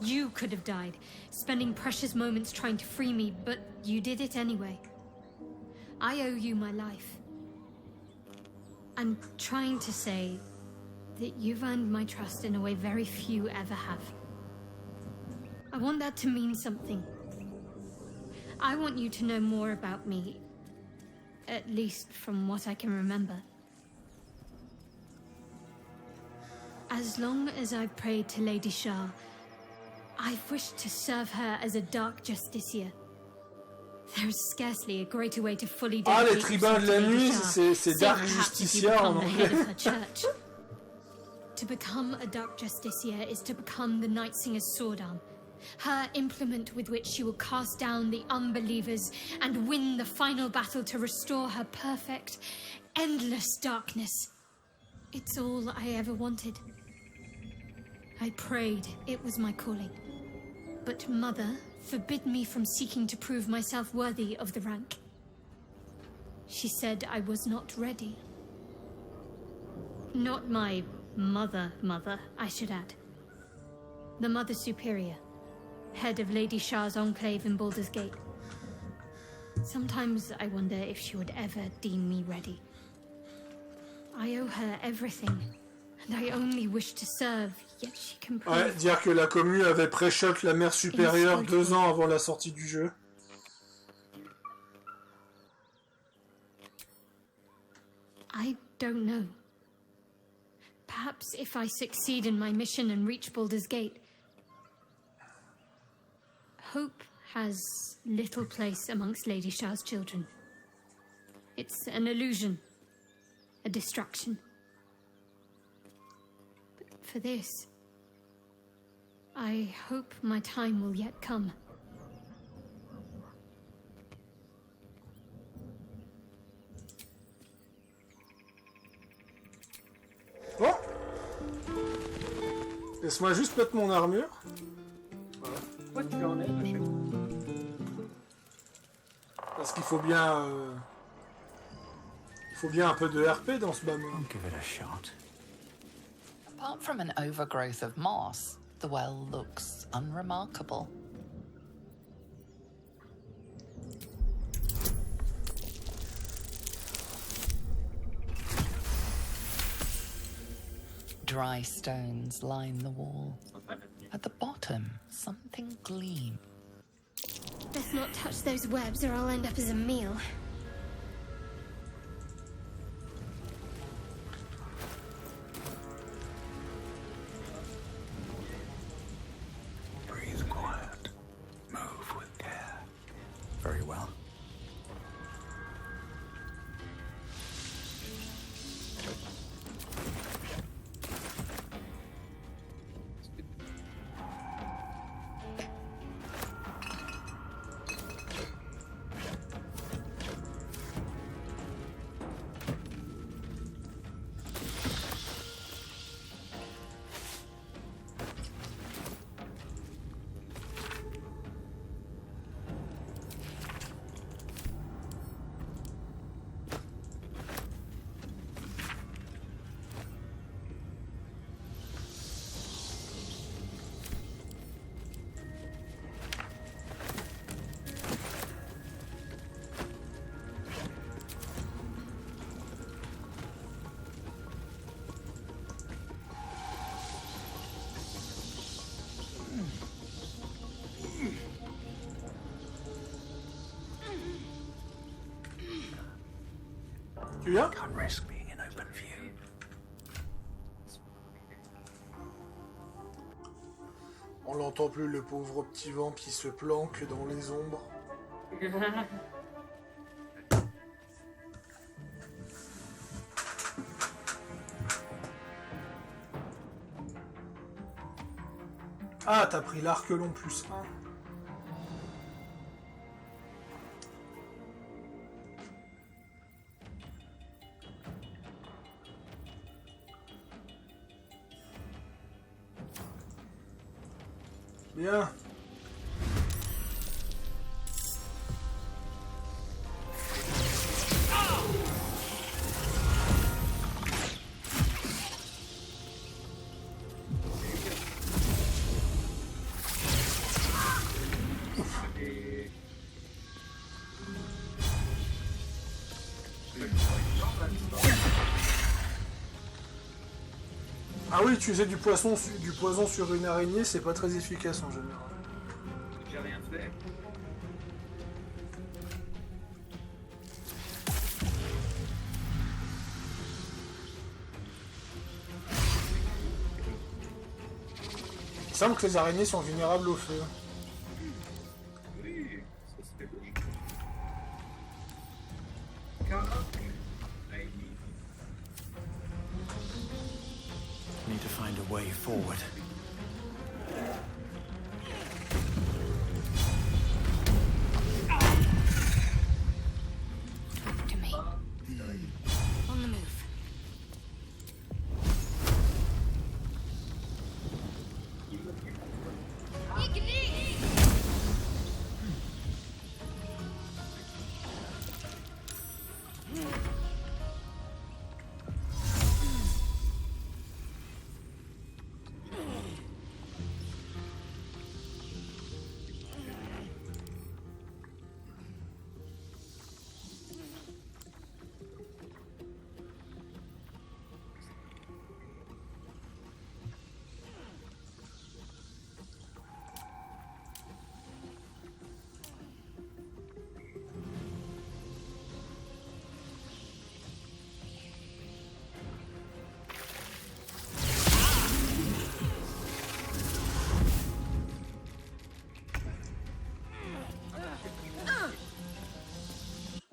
You could have died, spending precious moments trying to free me, but you did it anyway. I owe you my life. I'm trying to say that you've earned my trust in a way very few ever have. I want that to mean something. I want you to know more about me, at least from what I can remember. As long as I've prayed to Lady Shah, I've wished to serve her as a dark justiciar. There is scarcely a greater way to fully Ah, les dedicate tribuns de la yourself to Lady nuit, Shah, c'est so Dark perhaps if you Justiciar en become the head anglais. of her church. To become a Dark Justiciar is to become the Night Singer's sword arm. Her implement with which she will cast down the unbelievers and win the final battle to restore her perfect, endless darkness. It's all I ever wanted. I prayed it was my calling. But Mother forbid me from seeking to prove myself worthy of the rank. She said I was not ready. Not my mother, I should add. The Mother Superior, head of Lady Shah's enclave in Baldur's Gate. Sometimes I wonder if she would ever deem me ready. I owe her everything, and I only wish to serve, yet she can prove... Ouais, dire que la commu avait pré-shot la mère supérieure 2 ans avant la sortie du jeu. I don't know. Perhaps if I succeed in my mission and reach Baldur's Gate. Hope has little place amongst Lady Shah's children. It's an illusion, a distraction. But for this, I hope my time will yet come. Bon. Laisse-moi juste mettre mon armure. Voilà. Pourquoi tu l'enlèves à chaque fois? Parce qu'il faut bien... Il faut bien un peu de RP dans ce bas mode. Give it a shot. Apart from an overgrowth of moss, the well looks unremarkable. Dry stones line the wall. At the bottom, something gleams. Best not touch those webs or I'll end up as a meal. Breathe quiet. Move with care. Very well. Tu viens? Can't risk being in open view. On l'entend plus, le pauvre petit vent qui se planque dans les ombres. Ah, t'as pris l'arc long plus 1. Bien. Ah oui, utiliser du poison sur une araignée, c'est pas très efficace en général. J'ai rien fait. Il semble que les araignées sont vulnérables au feu. Oui, ça se fait logique. Need to the way forward. Talk to me. On the move.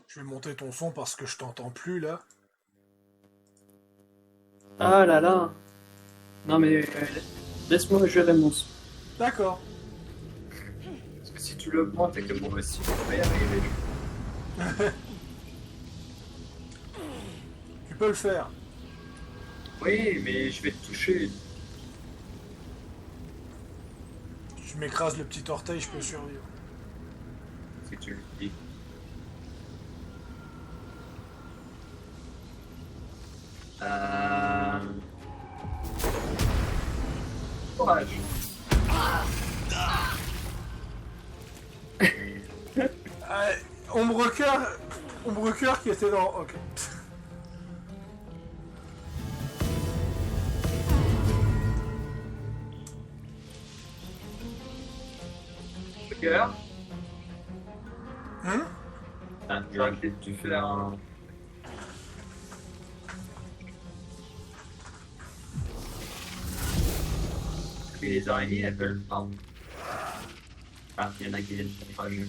Je vais monter ton son parce que je t'entends plus là. Ah là là. Non mais laisse-moi gérer mon son. D'accord. Parce que si tu l'augmentes et que moi aussi je vais y arriver. Tu peux le faire. Oui, mais je vais te toucher. Tu m'écrases le petit orteil, je peux survivre. Si tu le dis. Courage. Ombre cœur qui était dans. Ok. Cœur. Hein? J'aurais peut-être dû faire un. Et les araignées, elles veulent pas. Ah, il y en a qui viennent pas mieux.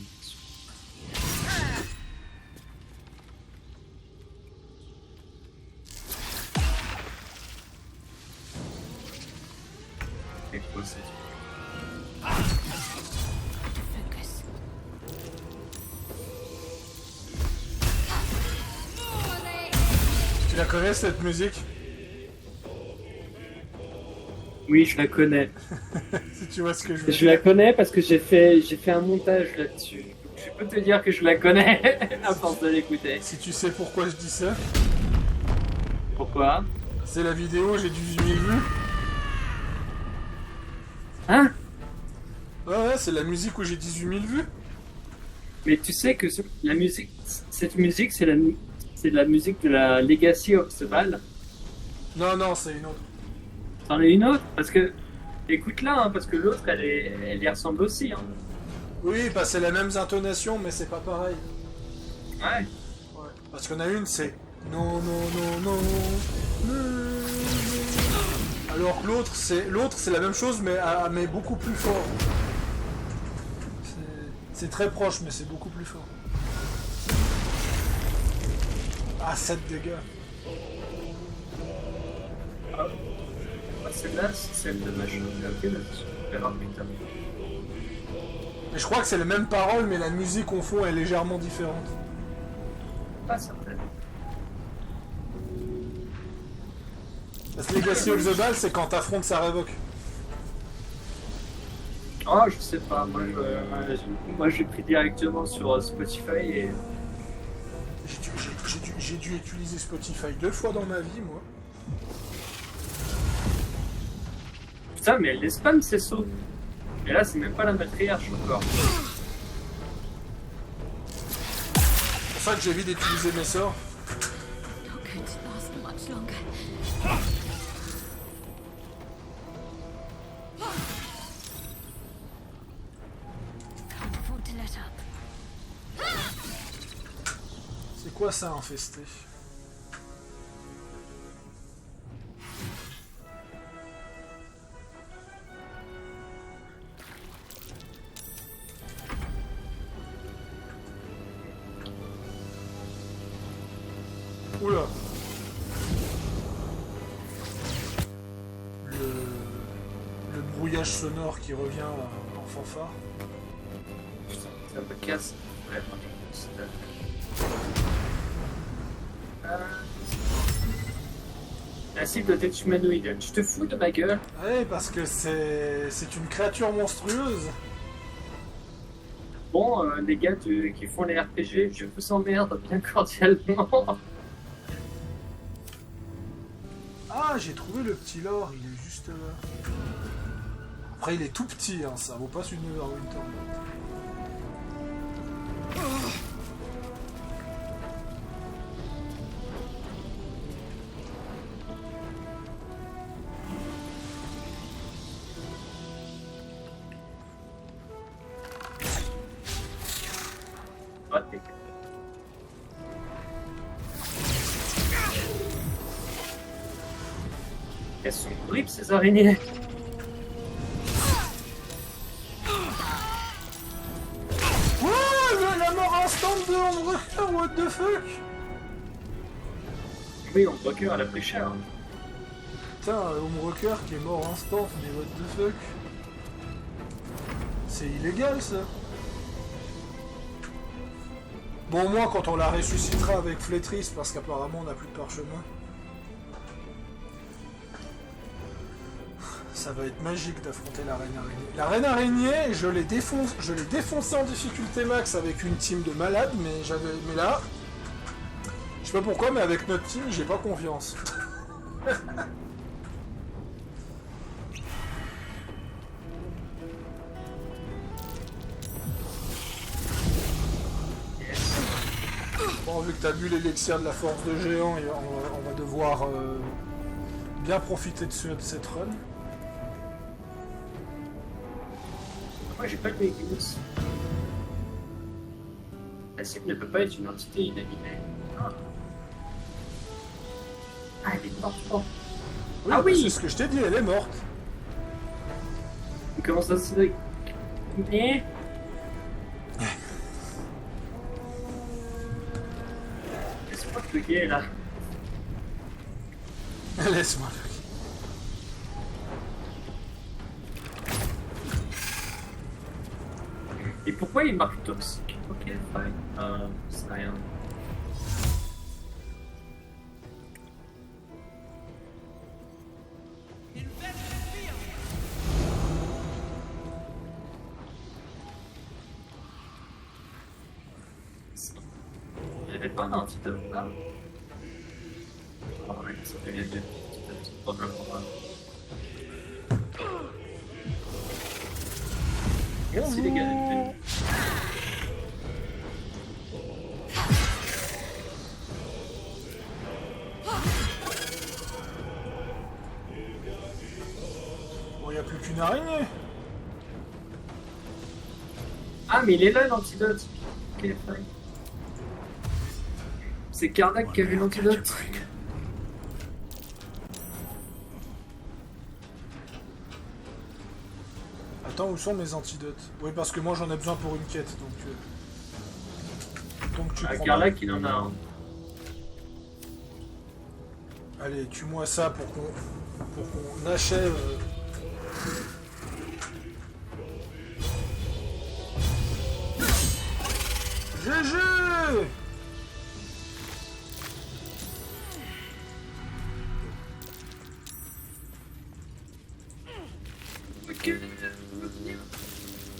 C'est quoi ça? Focus. Tu la connais cette musique? Oui, je la connais. Si tu vois ce que je veux Je dire. la connais parce que j'ai fait un montage là-dessus. Je peux te dire que je la connais à force de l'écouter. Si tu sais pourquoi je dis ça. Pourquoi? C'est la vidéo, j'ai 18 000 vues. Hein? Ouais, c'est la musique où j'ai 18 000 vues. Mais tu sais que la musique, cette musique, c'est la musique de la Legacy of the Ball. Non, c'est une autre. C'en est une autre? Parce que, écoute-la, hein, parce que l'autre, elle y ressemble aussi. Hein. Oui, bah c'est les mêmes intonations, mais c'est pas pareil. Ouais. Ouais. Parce qu'on a une, c'est non, alors que l'autre, c'est la même chose, mais beaucoup plus fort. C'est très proche, mais c'est beaucoup plus fort. Ah, 7 dégâts. Ah. Celle-là, c'est celle de ma chaîne. Ok, là, Mais je crois que c'est les mêmes paroles, mais la musique au fond est légèrement différente. Pas certaine. Parce que Legacy of the Ball, c'est quand t'affrontes sa révoque. Oh, je sais pas. Moi, j'ai pris directement sur Spotify et. J'ai dû utiliser Spotify 2 fois dans ma vie, moi. Putain, mais elle les spam, ces sauts. Et là, c'est même pas la matriarche encore. C'est pour ça que j'évite d'utiliser mes sorts. Not going to last much longer. Can't afford to let up. C'est quoi ça, infesté? Oula. Le... brouillage sonore qui revient en fanfare. Ça me casse. Ouais, la cible doit être humanoïde. Tu te fous de ma gueule? Ouais, parce que c'est une créature monstrueuse. Bon, les gars qui font les RPG, je vous emmerde bien cordialement. Ah, j'ai trouvé le petit lore, il est juste là. Après, il est tout petit, hein, ça vaut pas une Winter. Elles sont horribles ces araignées. Ouais, la mort instant de Homebreaker, what the fuck? Oui, Homebreaker elle a pris cher. Hein. Putain, Homebreaker qui est mort instant, mais what the fuck? C'est illégal ça. Bon, au moins quand on la ressuscitera avec Flétris, parce qu'apparemment on n'a plus de parchemin. Ça va être magique d'affronter la reine araignée. La reine araignée, je l'ai défoncé en difficulté max avec une team de malades, mais là, je sais pas pourquoi, mais avec notre team, j'ai pas confiance. Bon, vu que t'as bu l'élixir de la force de géant, on va devoir bien profiter de cette run. Moi j'ai pas de véhicule. La cible ne peut pas être une entité inanimée. Ah, elle est morte. Oh. Oui, ah oui, c'est ce que je t'ai dit, elle est morte. Comment ça se fait? Laisse-moi te guer là. Laisse-moi le. Et pourquoi il marque toxique? Ok, fine. C'est rien. Il n'y avait pas un antidote là. Oh ouais, ça fait bien de problème pour moi. Merci les gars. Bon, y a plus qu'une araignée. Ah, mais il est là l'antidote. Ok, fine. C'est Karnak qui a vu l'antidote. Attends, où sont mes antidotes? Oui, parce que moi j'en ai besoin pour une quête, donc tu prends. Karnak, il en a un. Allez, tue-moi ça pour qu'on achève. GG!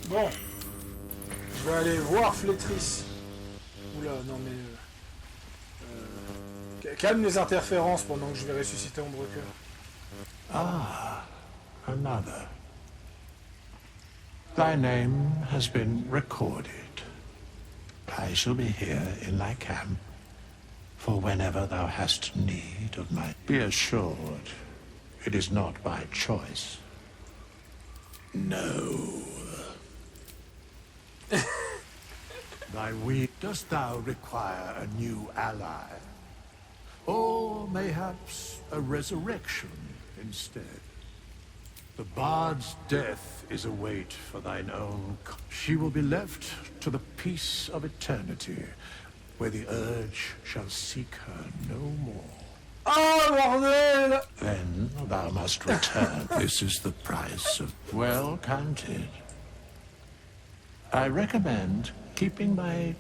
Bon, je vais aller voir Flétris. Oula, non mais... calme les interférences pendant que je vais ressusciter Homebreaker. Ah, another. Thy name has been recorded. I shall be here in thy camp, for whenever thou hast need of my... Be assured, it is not by choice. No. Thy weak, dost thou require a new ally? Or mayhaps a resurrection instead? The bard's death is a weight for thine own. She will be left to the peace of eternity, where the urge shall seek her no more. Oh, bordel! Then thou must return. This is the price of well counted. I recommend keeping my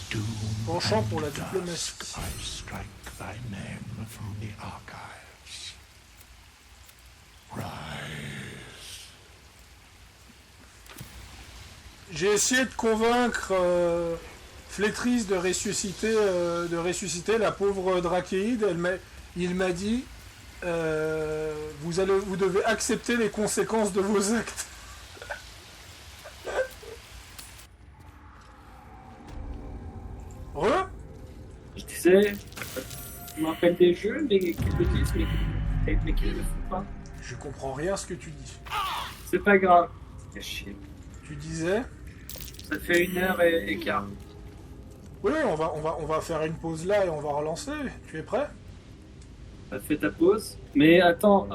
doom Penchant pour la and diplomatie. dusk, I strike thy name from the archives. Rise. J'ai essayé de convaincre Flétris de ressusciter la pauvre Drachéide. Il m'a dit vous devez accepter les conséquences de vos actes. Je disais, je me rappelle des jeux, mais qui le disent, mais qui ne le font pas. Je comprends rien à ce que tu dis. C'est pas grave. C'est chier. Tu disais? Ça fait 1h15. Oui, on va faire une pause là et on va relancer. Tu es prêt? Fais ta pause. Mais attends,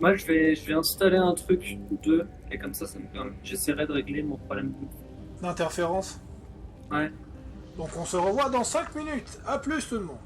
moi je vais installer un truc ou deux, et comme ça me permet. J'essaierai de régler mon problème D'interférence? Ouais. Donc on se revoit dans 5 minutes. A plus tout le monde.